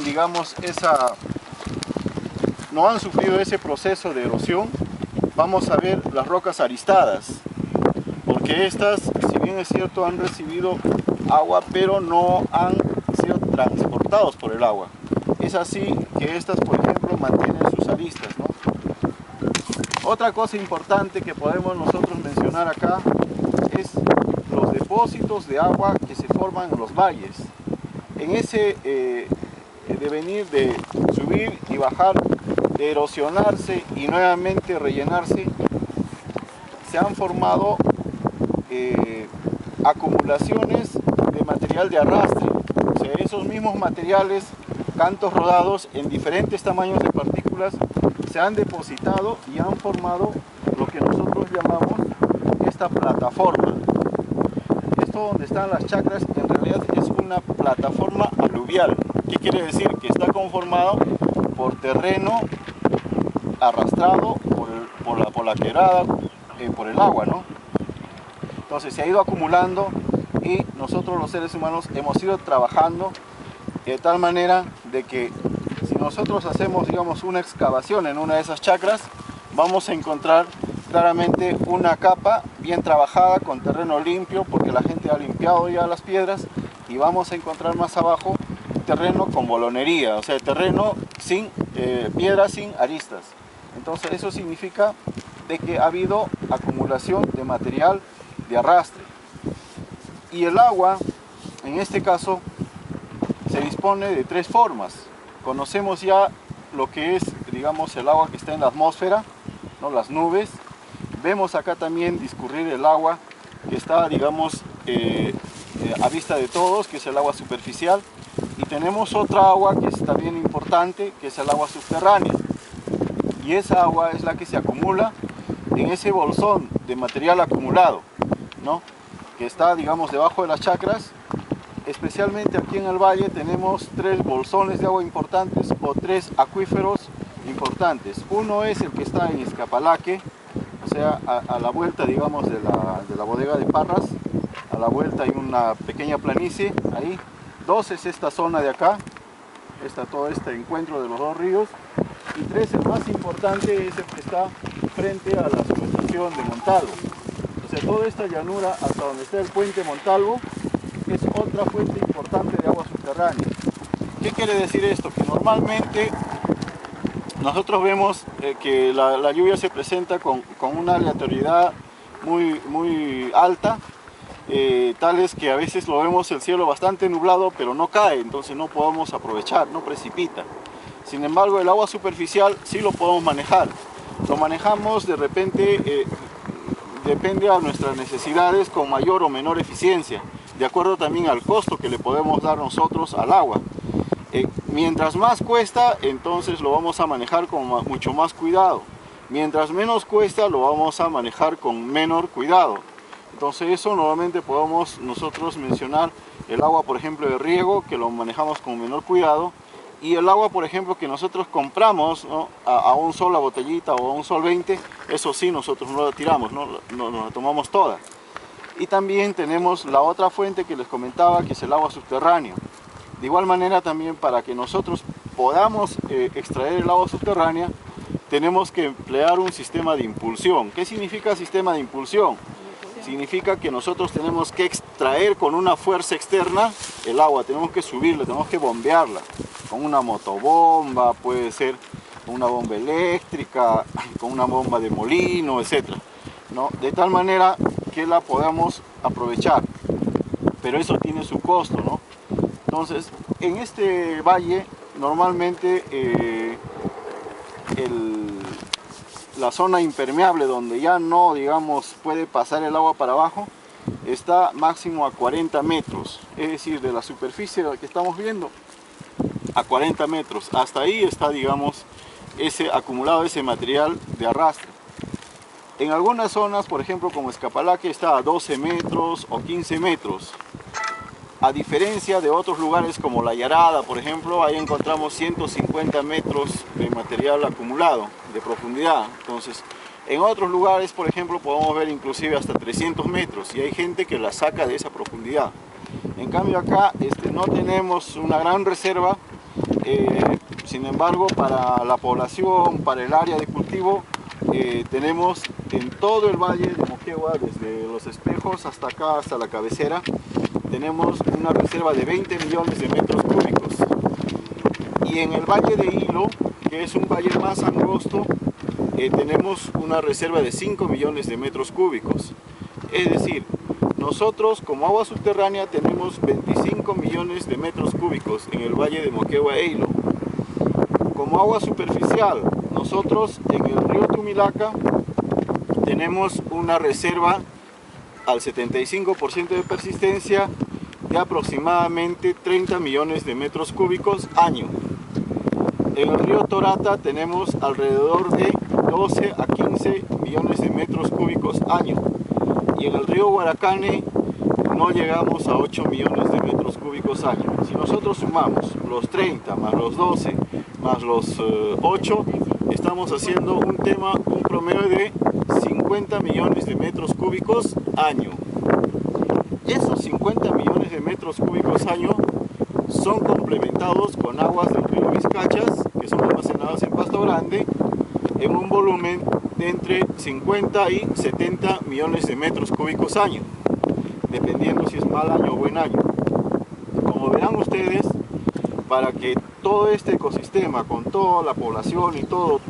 digamos, no han sufrido ese proceso de erosión, vamos a ver las rocas aristadas, porque estas, si bien es cierto, han recibido agua, pero no han sido transportados por el agua. Es así que estas, por ejemplo, mantienen sus aristas, ¿no? Otra cosa importante que podemos nosotros mencionar acá es los depósitos de agua que se forman en los valles. En ese devenir de subir y bajar, de erosionarse y nuevamente rellenarse, se han formado acumulaciones de material de arrastre. O sea, esos mismos materiales, cantos rodados en diferentes tamaños de partículas, se han depositado y han formado lo que nosotros llamamos esta plataforma. Esto donde están las chacras en realidad es una plataforma aluvial. ¿Qué quiere decir? Que está conformado por terreno arrastrado por la quebrada, por el agua, ¿no? Entonces se ha ido acumulando y nosotros los seres humanos hemos ido trabajando de tal manera de que si nosotros hacemos, digamos, una excavación en una de esas chacras, vamos a encontrar claramente una capa bien trabajada con terreno limpio, porque la gente ha limpiado ya las piedras, y vamos a encontrar más abajo terreno con bolonería, o sea, terreno sin piedras sin aristas. Entonces eso significa de que ha habido acumulación de material de arrastre. Y el agua, en este caso, se dispone de tres formas. Conocemos ya lo que es, digamos, el agua que está en la atmósfera, ¿no? Las nubes. Vemos acá también discurrir el agua que está, digamos, a vista de todos, que es el agua superficial. Y tenemos otra agua que es también importante, que es el agua subterránea. Y esa agua es la que se acumula en ese bolsón de material acumulado, ¿no? Que está, digamos, debajo de las chacras. Especialmente aquí en el valle tenemos tres bolsones de agua importantes, o tres acuíferos importantes. Uno es el que está en Izcapalaque, o sea, a la vuelta, digamos, de la bodega de Parras. A la vuelta hay una pequeña planicie ahí. Dos es esta zona de acá, todo este encuentro de los dos ríos. Y tres, el más importante, es el que está frente a la subestación de Montalvo. O sea, toda esta llanura hasta donde está el puente Montalvo es otra fuente importante de agua subterránea. ¿Qué quiere decir esto? Que normalmente nosotros vemos que la lluvia se presenta con una aleatoriedad muy alta, tal es que a veces lo vemos el cielo bastante nublado, pero no cae, entonces no podemos aprovechar, no precipita. Sin embargo, el agua superficial sí lo podemos manejar. Lo manejamos de repente, depende a nuestras necesidades, con mayor o menor eficiencia, de acuerdo también al costo que le podemos dar nosotros al agua. Mientras más cuesta, entonces lo vamos a manejar con mucho más cuidado. Mientras menos cuesta, lo vamos a manejar con menor cuidado. Entonces eso normalmente podemos nosotros mencionar el agua, por ejemplo, de riego, que lo manejamos con menor cuidado, y el agua, por ejemplo, que nosotros compramos, ¿no? a un sol la botellita o a un sol 20, eso sí nosotros no la tiramos, no la tomamos toda. Y también tenemos la otra fuente que les comentaba, que es el agua subterránea. De igual manera también, para que nosotros podamos extraer el agua subterránea, tenemos que emplear un sistema de impulsión. ¿Qué significa sistema de impulsión? Significa que nosotros tenemos que extraer con una fuerza externa el agua, tenemos que subirla, tenemos que bombearla, con una motobomba, puede ser con una bomba eléctrica, con una bomba de molino, etc., ¿no? De tal manera que la podamos aprovechar, pero eso tiene su costo, ¿no? Entonces, en este valle, normalmente la zona impermeable, donde ya no, digamos, puede pasar el agua para abajo, está máximo a 40 metros, es decir, de la superficie que estamos viendo a 40 metros, hasta ahí está, digamos, ese acumulado, ese material de arrastre. En algunas zonas, por ejemplo, como Izcapalaque, está a 12 metros o 15 metros. A diferencia de otros lugares como La Yarada, por ejemplo, ahí encontramos 150 metros de material acumulado de profundidad. Entonces, en otros lugares, por ejemplo, podemos ver inclusive hasta 300 metros y hay gente que la saca de esa profundidad. En cambio acá no tenemos una gran reserva Sin embargo, para la población, para el área de cultivo, tenemos en todo el valle de Moquegua, desde Los Espejos hasta acá, hasta la cabecera, tenemos una reserva de 20 millones de metros cúbicos. Y en el valle de Hilo, que es un valle más angosto, tenemos una reserva de 5 millones de metros cúbicos. Es decir, nosotros como agua subterránea tenemos 25 millones de metros cúbicos en el valle de Moquegua e Hilo. Como agua superficial, nosotros en el río Tumilaca tenemos una reserva al 75% de persistencia de aproximadamente 30 millones de metros cúbicos año. En el río Torata tenemos alrededor de 12 a 15 millones de metros cúbicos año. Y en el río Guaracane no llegamos a 8 millones de metros cúbicos año. Si nosotros sumamos los 30 más los 12 más los 8, estamos haciendo un promedio de 50 millones de metros cúbicos año. Esos 50 millones de metros cúbicos año son complementados con aguas del río Vizcachas, que son almacenadas en Pasto Grande, en un volumen de entre 50 y 70 millones de metros cúbicos año, dependiendo si es mal año o buen año. Como verán ustedes, para que todo este ecosistema, con toda la población y todo,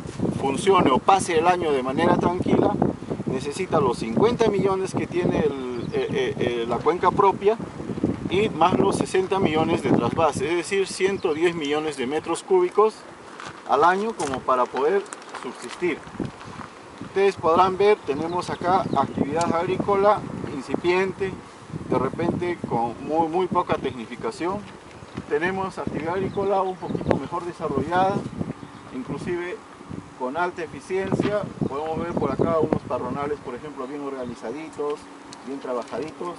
funcione o pase el año de manera tranquila, necesita los 50 millones que tiene la cuenca propia y más los 60 millones de trasvase, es decir, 110 millones de metros cúbicos al año como para poder subsistir. Ustedes podrán ver, tenemos acá actividad agrícola incipiente, de repente con muy poca tecnificación. Tenemos actividad agrícola un poquito mejor desarrollada, inclusive con alta eficiencia. Podemos ver por acá unos parronales, por ejemplo, bien organizaditos, bien trabajaditos.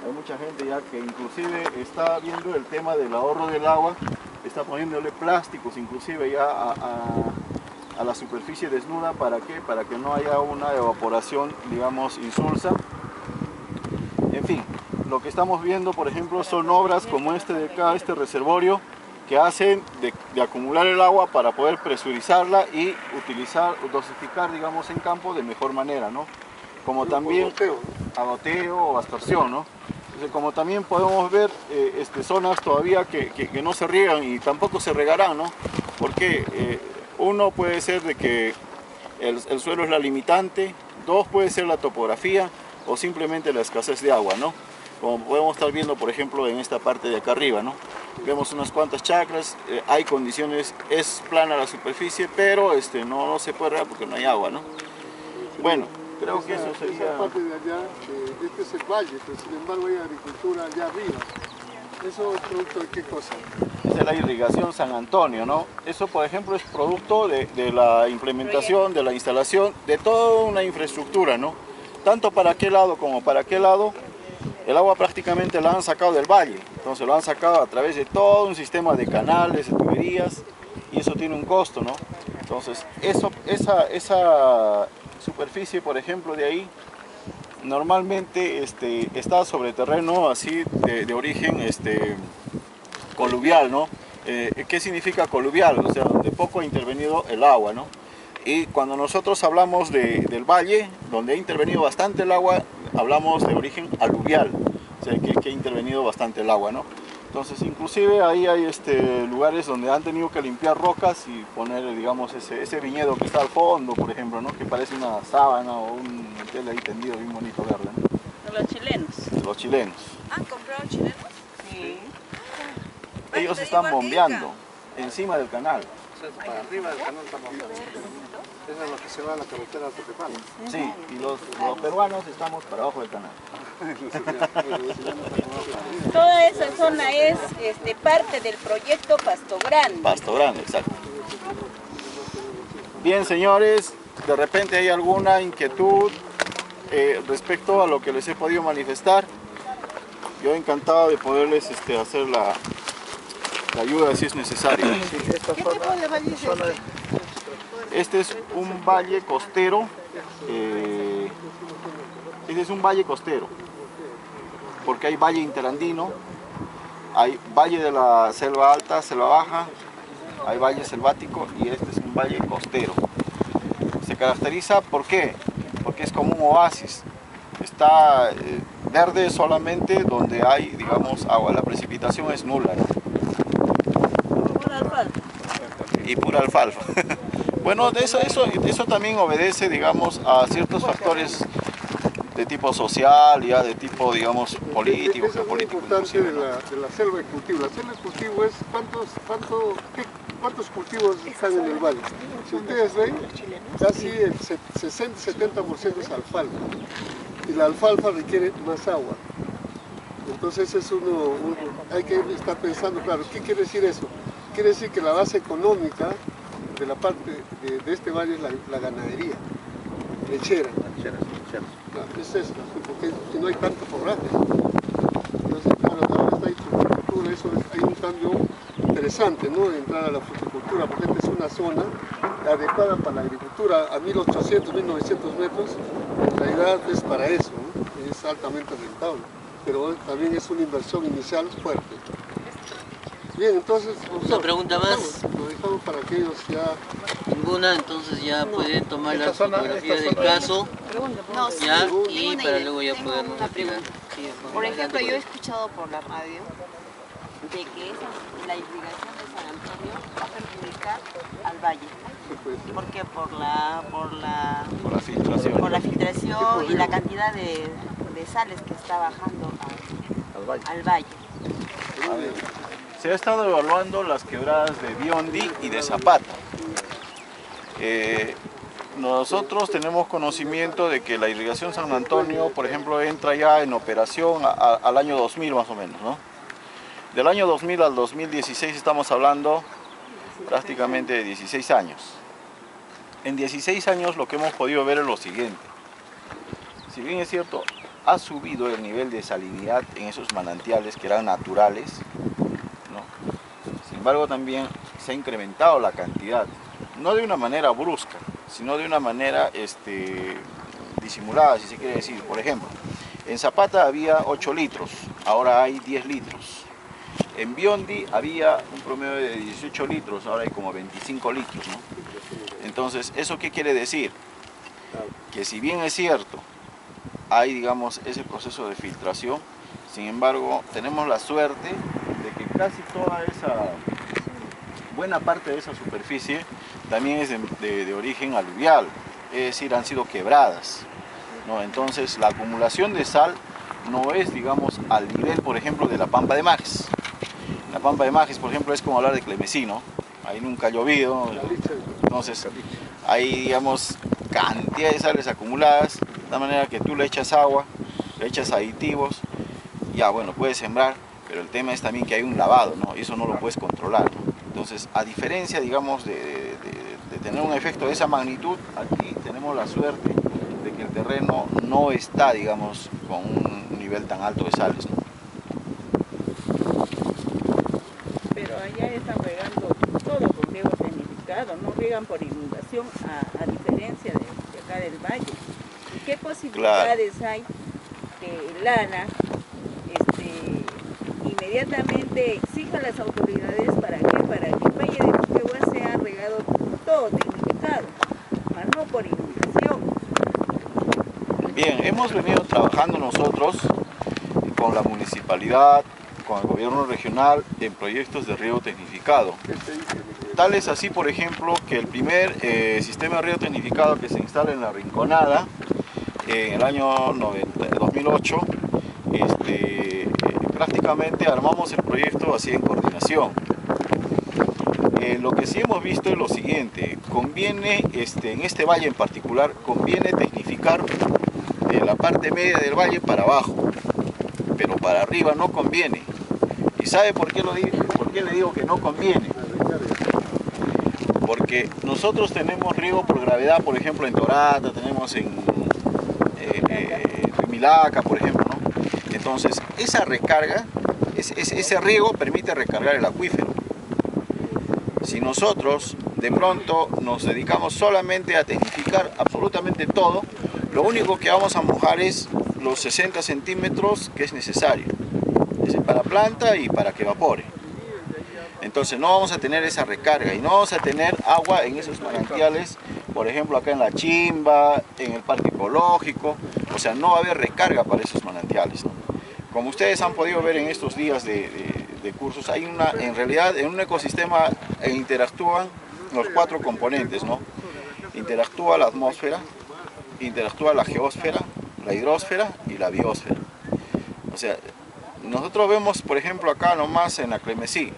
Hay mucha gente ya que inclusive está viendo el tema del ahorro del agua, está poniéndole plásticos inclusive ya a la superficie desnuda. ¿Para qué? Para que no haya una evaporación, digamos, insulsa. En fin, lo que estamos viendo, por ejemplo, son obras como este de acá, este reservorio, que hacen de acumular el agua para poder presurizarla y dosificar, digamos, en campo de mejor manera, ¿no? Como también a goteo o aspersión, ¿no? Entonces, como también podemos ver zonas todavía que no se riegan y tampoco se regarán, ¿no? Porque uno puede ser de que el suelo es la limitante, dos puede ser la topografía o simplemente la escasez de agua, ¿no? Como podemos estar viendo, por ejemplo, en esta parte de acá arriba, ¿no? Vemos unas cuantas chacras, hay condiciones, es plana la superficie, pero no se puede regar porque no hay agua, ¿no? Bueno, creo que eso sería... Esa parte de allá, este es el valle, pero sin embargo hay agricultura allá arriba. ¿Eso es producto de qué cosa? Es de la irrigación San Antonio, ¿no? Eso, por ejemplo, es producto de la implementación, de la instalación, de toda una infraestructura, ¿no? Tanto para aquel lado como para aquel lado, el agua prácticamente la han sacado del valle. Entonces lo han sacado a través de todo un sistema de canales, de tuberías, y eso tiene un costo, ¿no? Entonces, esa superficie, por ejemplo, de ahí, normalmente está sobre terreno así de origen coluvial, ¿no? ¿Qué significa coluvial? O sea, donde poco ha intervenido el agua, ¿no? Y cuando nosotros hablamos del valle, donde ha intervenido bastante el agua, hablamos de origen aluvial, o sea, que ha intervenido bastante el agua, ¿no? Entonces, inclusive ahí hay lugares donde han tenido que limpiar rocas y poner, digamos, ese viñedo que está al fondo, por ejemplo, ¿no? Que parece una sábana o un tela ahí tendido bien bonito verde, ¿no? Los chilenos. Los chilenos. ¿Han comprado chilenos? Sí. Ellos están bombeando encima del canal. Para arriba del canal estamos viendo. Eso es lo que se va a la carretera de Toquepala. Sí, y los peruanos estamos para abajo del canal. Toda esa zona es parte del proyecto Pasto Grande. Pasto Grande, exacto. Bien, señores, de repente hay alguna inquietud respecto a lo que les he podido manifestar. Yo encantado de poderles hacer la ayuda si es necesario. ¿Qué tipo de valle es este? Este es un valle costero. Este es un valle costero, porque hay valle interandino, hay valle de la selva alta, selva baja, Hay valle selvático y este es un valle costero. Se caracteriza, ¿por qué? Porque es como un oasis. Está verde solamente donde hay, digamos, agua. La precipitación es nula, ¿no? Pura alfalfa. Y pura alfalfa. Bueno, eso también obedece, digamos, a ciertos factores de tipo social, ya de tipo, digamos, político, Eso es muy geopolítico. importante inclusive, de la selva de cultivo. La selva de cultivo es cuántos cultivos están en el valle. Si ustedes ven, casi el 60-70% es alfalfa. Y la alfalfa requiere más agua. Entonces hay que estar pensando, claro, ¿qué quiere decir eso? Quiere decir que la base económica de la parte de este valle es la ganadería lechera. Claro, es eso, porque si no hay tanto forraje. Entonces, claro, ahora está ahí fruticultura, hay un cambio interesante, ¿no? De entrar a la fruticultura, porque esta es una zona adecuada para la agricultura a 1800, 1900 metros, en realidad es para eso, ¿no? Es altamente rentable, pero también es una inversión inicial fuerte. Bien, entonces, una pregunta más. Lo dejamos para que ellos ya... Ninguna, entonces ya pueden tomar esta las zona- fotografías esta del zona- caso, No, sí, ya, tengo y una para idea. luego ya Tengo poder una pregunta. Por ejemplo, yo he escuchado por la radio de que la irrigación de San Antonio va a perjudicar al valle. ¿Por qué? Por Por la filtración. la filtración y la cantidad de sales que está bajando al valle. A ver, se ha estado evaluando las quebradas de Biondi y de Zapata. Nosotros tenemos conocimiento de que la irrigación San Antonio, por ejemplo, entra ya en operación al año 2000 más o menos, ¿no? Del año 2000 al 2016 estamos hablando prácticamente de 16 años. En 16 años lo que hemos podido ver es lo siguiente. Si bien es cierto, ha subido el nivel de salinidad en esos manantiales que eran naturales, ¿no? Sin embargo, también se ha incrementado la cantidad, no de una manera brusca, sino de una manera disimulada, si se quiere decir. Por ejemplo, en Zapata había 8 litros, ahora hay 10 litros. En Biondi había un promedio de 18 litros, ahora hay como 25 litros, ¿no? Entonces, ¿eso qué quiere decir? Que si bien es cierto, hay, digamos, ese proceso de filtración, sin embargo, tenemos la suerte de que casi toda esa, buena parte de esa superficie también es de origen aluvial, es decir, han sido quebradas, ¿no? Entonces, la acumulación de sal no es, digamos, al nivel, por ejemplo, de la Pampa de Majes. La Pampa de Majes, por ejemplo, es como hablar de Clemesí, ¿no? Ahí nunca ha llovido, entonces hay, digamos, cantidad de sales acumuladas, de tal manera que tú le echas agua, le echas aditivos, ya bueno, puedes sembrar, pero el tema es también que hay un lavado, ¿no? Y eso no lo puedes controlar, ¿no? Entonces, a diferencia, digamos, de tener un efecto de esa magnitud, aquí tenemos la suerte de que el terreno no está, digamos, con un nivel tan alto de sales, ¿no? Pero allá están regando todo con riego tecnificado, no riegan por inundación, a diferencia de acá del valle. ¿Y qué posibilidades hay que el ANA inmediatamente exija a las autoridades para que el valle de Moquegua sea regado todo tecnificado, mas no por inundación? Bien, hemos venido trabajando nosotros con la municipalidad, con el gobierno regional en proyectos de riego tecnificado. Tal es así, por ejemplo, que el primer sistema de riego tecnificado que se instala en La Rinconada en el año 2008, prácticamente armamos el proyecto así en coordinación. Lo que sí hemos visto es lo siguiente: conviene, en este valle en particular, conviene tecnificar la parte media del valle para abajo, pero para arriba no conviene. ¿Y sabe por qué le digo que no conviene? Porque nosotros tenemos riego por gravedad, por ejemplo en Torata, tenemos en Milaca, por ejemplo, ¿no? Entonces, esa recarga, ese riego permite recargar el acuífero. Si nosotros de pronto nos dedicamos solamente a tecnificar absolutamente todo, lo único que vamos a mojar es los 60 centímetros que es necesario, es para planta y para que evapore. Entonces no vamos a tener esa recarga y no vamos a tener agua en esos manantiales, por ejemplo acá en La Chimba, en el Parque Ecológico, o sea, no va a haber recarga para esos manantiales, ¿no? Como ustedes han podido ver en estos días de cursos, hay en realidad en un ecosistema interactúan los 4 componentes, ¿no? Interactúa la atmósfera, interactúa la geósfera, la hidrosfera y la biosfera. O sea, nosotros vemos, por ejemplo, acá nomás en la Clemensí,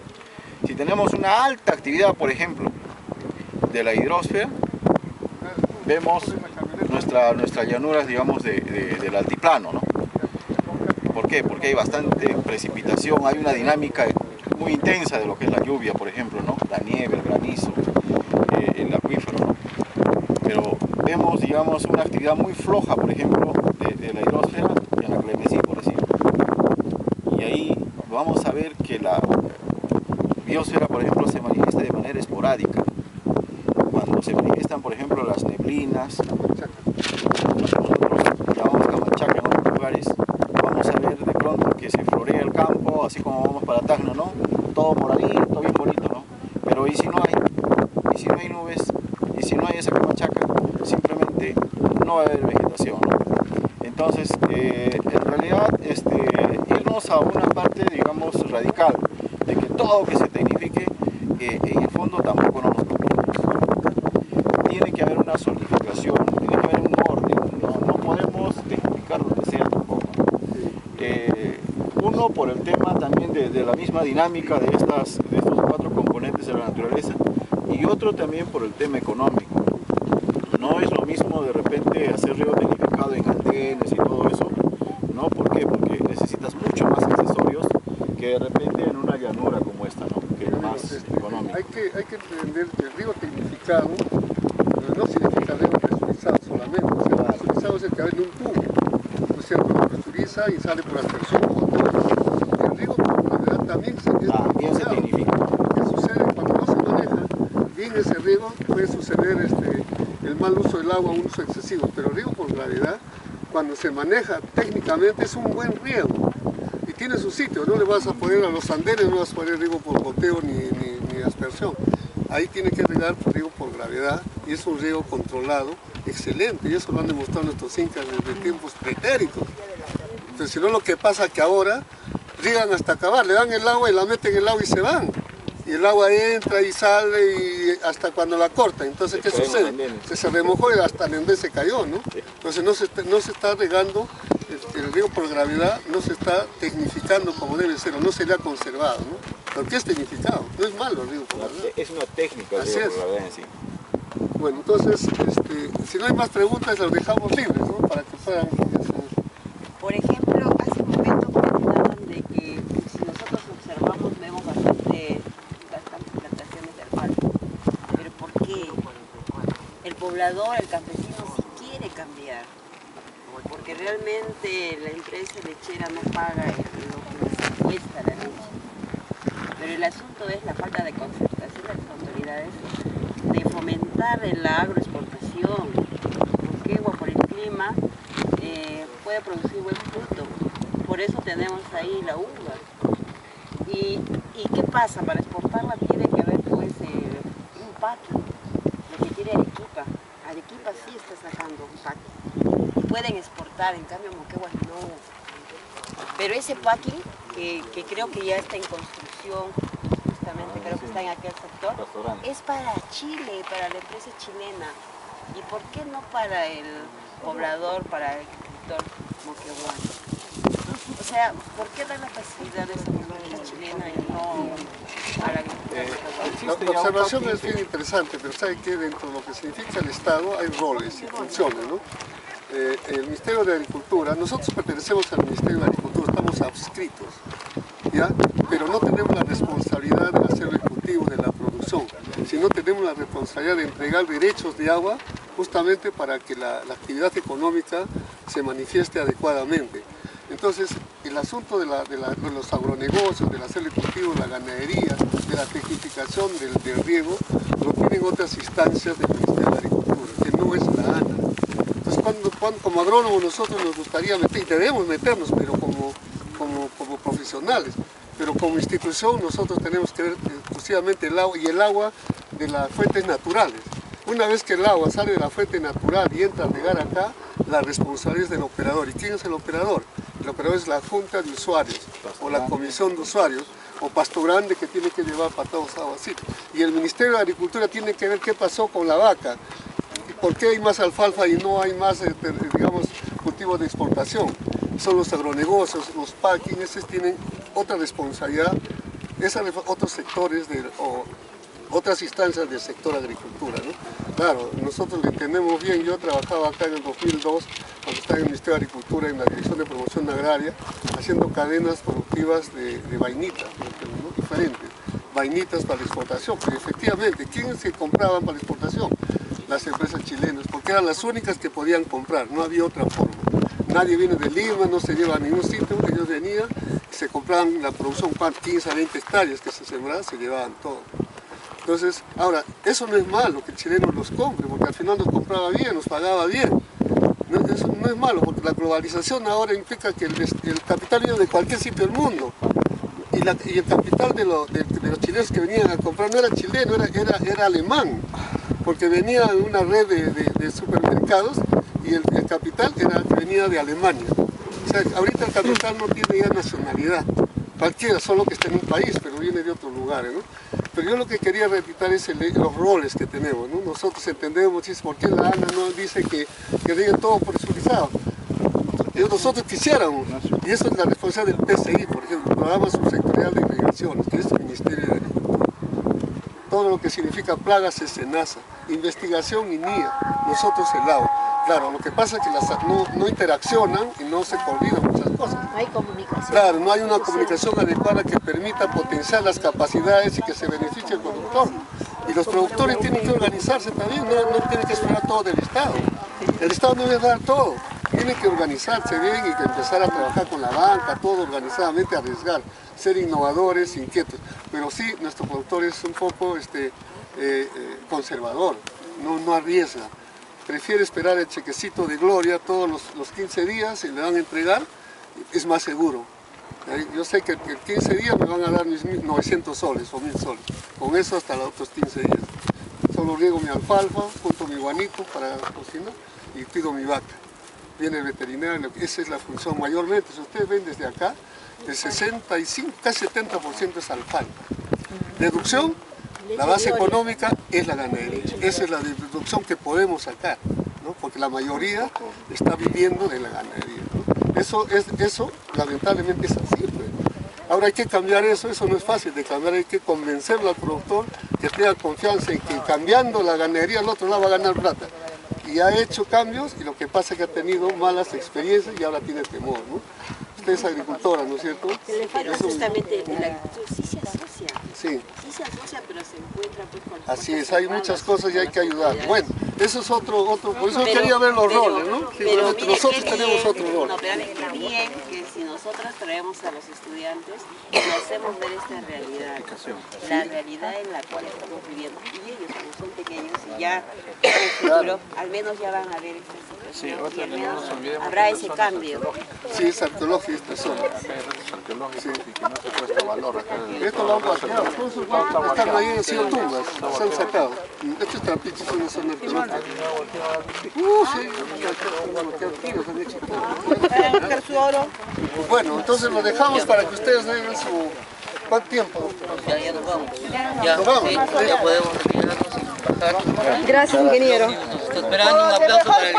si tenemos una alta actividad, por ejemplo, de la hidrosfera, vemos nuestras llanuras, digamos, del altiplano, ¿no? ¿Por qué? Porque hay bastante precipitación, hay una dinámica muy intensa de lo que es la lluvia, por ejemplo, ¿no? La nieve, el granizo, el acuífero, ¿no? Pero vemos, digamos, una actividad muy floja, por ejemplo, de la hidrosfera en la Clemensí, por decirlo. Y ahí vamos a ver que la biosfera, por ejemplo, se manifiesta de manera esporádica. Cuando se manifiestan, por ejemplo, las neblinas, nosotros llamamos Camachaca en otros lugares, vamos a ver de pronto que se florea el campo, así como vamos para Tacna, ¿no? Todo moradito, bien bonito, ¿no? Pero ¿y si no hay? ¿Y si no hay nubes? ¿Y si no hay esa Camachaca? Simplemente no va a haber vegetación, ¿no? Entonces, en realidad, irnos a una parte, digamos, radical, de que todo que se tecnifique, en el fondo tampoco no nos conviene. Tiene que haber una solidificación, tiene que haber un orden, no podemos tecnificar lo que sea tampoco. Uno, por el tema también de la misma dinámica de estos 4 componentes de la naturaleza, y otro también por el tema económico. No es lo mismo de repente hacer riego tecnificado en andenes y todo eso, ¿no? ¿Por qué? Porque necesitas mucho más accesorios que de repente en una llanura como esta, ¿no? Que es más económico. Hay que entender que el riego tecnificado no significa riego presurizado solamente, o sea, el presurizado es el que va en un tubo, ¿no es cierto? Lo presuriza y sale por aspersión. El riego por gravedad también se tecnifica. ¿Qué sucede? Cuando no se maneja bien ese riego, puede suceder el mal uso del agua, un uso excesivo, pero el riego por gravedad, cuando se maneja técnicamente, es un buen riego y tiene su sitio. No le vas a poner a los andenes, no vas a poner riego por goteo ni aspersión. Ahí tiene que regar por riego por gravedad y es un riego controlado, excelente, y eso lo han demostrado nuestros incas desde tiempos pretéritos. Entonces, si no, lo que pasa es que ahora riegan hasta acabar, le dan el agua y la meten en el agua y se van. Y el agua entra y sale y hasta cuando la corta. Entonces, ¿qué sucede? Se remojó y hasta el andén se cayó, ¿no? Entonces no se está regando, el riego por gravedad no se está tecnificando como debe ser, o no se le ha conservado, ¿no? Porque es tecnificado, no es malo el riego por gravedad. Es una técnica el riego por gravedad en sí. Bueno, entonces, si no hay más preguntas, las dejamos libres, ¿no? Para que puedan... Por ejemplo, hace un momento comentaban de que si nosotros observamos vemos bastantes plantaciones de alfalfa. Pero ¿por qué? El poblador, el campesino sí quiere cambiar. Porque realmente la empresa lechera no paga lo que les cuesta la leche. Pero el asunto es la falta de concertación de las autoridades de fomentar la agroexportación. Porque por el clima puede producir buen fruto. Por eso tenemos ahí la uva. ¿Y qué pasa? Para exportarla tiene que haber pues un packing, lo que tiene Arequipa. Arequipa sí está sacando un packing. Pueden exportar, en cambio Moquegua no. Pero ese packing, que creo que ya está en construcción, justamente creo que está en aquel sector, es para Chile, para la empresa chilena. ¿Y por qué no para el poblador, para el agricultor moqueguano? O sea, ¿por qué dar la facilidad a esa empresa chilena y no al agricultor? La observación es bien interesante, pero sabe que dentro de lo que significa el Estado hay roles y funciones, ¿no? El Ministerio de Agricultura, nosotros pertenecemos al Ministerio de Agricultura, estamos adscritos, ¿ya? Pero no tenemos la responsabilidad de hacer el cultivo de la producción, sino tenemos la responsabilidad de entregar derechos de agua justamente para que la actividad económica se manifieste adecuadamente. Entonces, el asunto de los agronegocios, del hacer el cultivo, de la ganadería, de la tecnificación del riego, lo tienen otras instancias del Ministerio de Agricultura, que no es la ANA. Entonces, como agrónomos nosotros nos gustaría meter, y debemos meternos, pero como profesionales, pero como institución nosotros tenemos que ver exclusivamente el agua y el agua de las fuentes naturales. Una vez que el agua sale de la fuente natural y entra a regar acá, la responsabilidad es del operador. ¿Y quién es el operador? El operador es la Junta de Usuarios o la Comisión de Usuarios o Pasto Grande, que tiene que llevar para todos aguas así. Y el Ministerio de Agricultura tiene que ver qué pasó con la vaca, por qué hay más alfalfa y no hay más, digamos, cultivos de exportación. Son los agronegocios, los packing, esos tienen otra responsabilidad, otros sectores o otras instancias del sector agricultura, ¿no? Claro, nosotros lo entendemos bien. Yo trabajaba acá en el 2002, cuando estaba en el Ministerio de Agricultura, en la Dirección de Promoción Agraria, haciendo cadenas productivas de vainitas, ¿no? Diferentes, vainitas para la exportación. Pero efectivamente, ¿quiénes se compraban para la exportación? Las empresas chilenas, porque eran las únicas que podían comprar, no había otra forma. Nadie viene de Lima, no se lleva a ningún sitio, ellos venían y se compraban la producción, 15 a 20 hectáreas que se sembraban, se llevaban todo. Entonces, ahora, eso no es malo que el chileno los compre, porque al final nos compraba bien, nos pagaba bien. Eso no es malo, porque la globalización ahora implica que el capital viene de cualquier sitio del mundo. Y el capital de los chilenos que venían a comprar no era chileno, era alemán, porque venía de una red de supermercados y el capital venía de Alemania. O sea, ahorita el capital no tiene ya nacionalidad, cualquiera, solo que está en un país, pero viene de otros lugares, ¿no? Pero yo lo que quería replicar es los roles que tenemos, ¿no? Nosotros entendemos, ¿por qué la ANA no dice que digan todo profesionalizado? Nosotros quisiéramos, y eso es la responsabilidad del PSI, por ejemplo, el Programa Subsectorial de Irrigaciones, que es el Ministerio de Agricultura. Todo lo que significa plagas es SENASA, investigación y NIA, nosotros el agua. Claro, lo que pasa es que no interaccionan y no se coordinan muchas cosas. No hay comunicación. Claro, no hay una comunicación adecuada que permita potenciar las capacidades y que se beneficie el productor. Y los productores tienen que organizarse también, no tienen que esperar todo del Estado. El Estado no les da todo, tienen que organizarse bien y que empezar a trabajar con la banca, todo organizadamente, arriesgar, ser innovadores, inquietos. Pero sí, nuestro productor es un poco conservador, no arriesga. Prefiere esperar el chequecito de gloria todos los 15 días y le van a entregar, es más seguro. Yo sé que en 15 días me van a dar mis 900 soles o 1000 soles, con eso hasta los otros 15 días. Solo riego mi alfalfa, junto mi guanito para cocinar y pido mi vaca. Viene el veterinario, esa es la función mayormente. Si ustedes ven desde acá, el 65, casi 70% es alfalfa. Deducción, la base económica es la ganadería. Esa es la deducción que podemos sacar, ¿no? Porque la mayoría está viviendo de la ganadería, ¿no? Eso lamentablemente es así, pues. Ahora hay que cambiar eso no es fácil de cambiar, hay que convencerlo al productor que tenga confianza en que cambiando la ganadería al otro lado va a ganar plata. Y ha hecho cambios y lo que pasa es que ha tenido malas experiencias y ahora tiene temor, ¿no? Usted es agricultora, ¿no es cierto? Que le falta justamente la actitud, sí se asocia. Sí. Sí se asocia, pero se encuentra pues con Así es, hay muchas cosas y hay que ayudar. Bueno, eso es otro, por eso quería ver los roles, ¿no? Pero mire, nosotros qué tenemos bien, otro rol. No, pero qué bien que si nosotros traemos a los estudiantes y les hacemos ver esta realidad, la realidad en la cual estamos viviendo. Y ellos, como son pequeños y ya en el futuro, al menos ya van a ver esta situación y al menos habrá ese cambio. Sí, es arqueología esta zona. Arqueológico y que no se cuesta valor acá. Esto lo han pateado, están ahí en sido tumbas, se han sacado. Estos trapiches son una zona arqueológica. Sí, tiros han hecho todo. Bueno, entonces lo dejamos para que ustedes vean su... ¿Cuánto tiempo? Ya nos vamos. Ya, ¿Nos vamos? sí, ya podemos retirarnos y bajar. Gracias, ingeniero. Nos está esperando un aplauso para el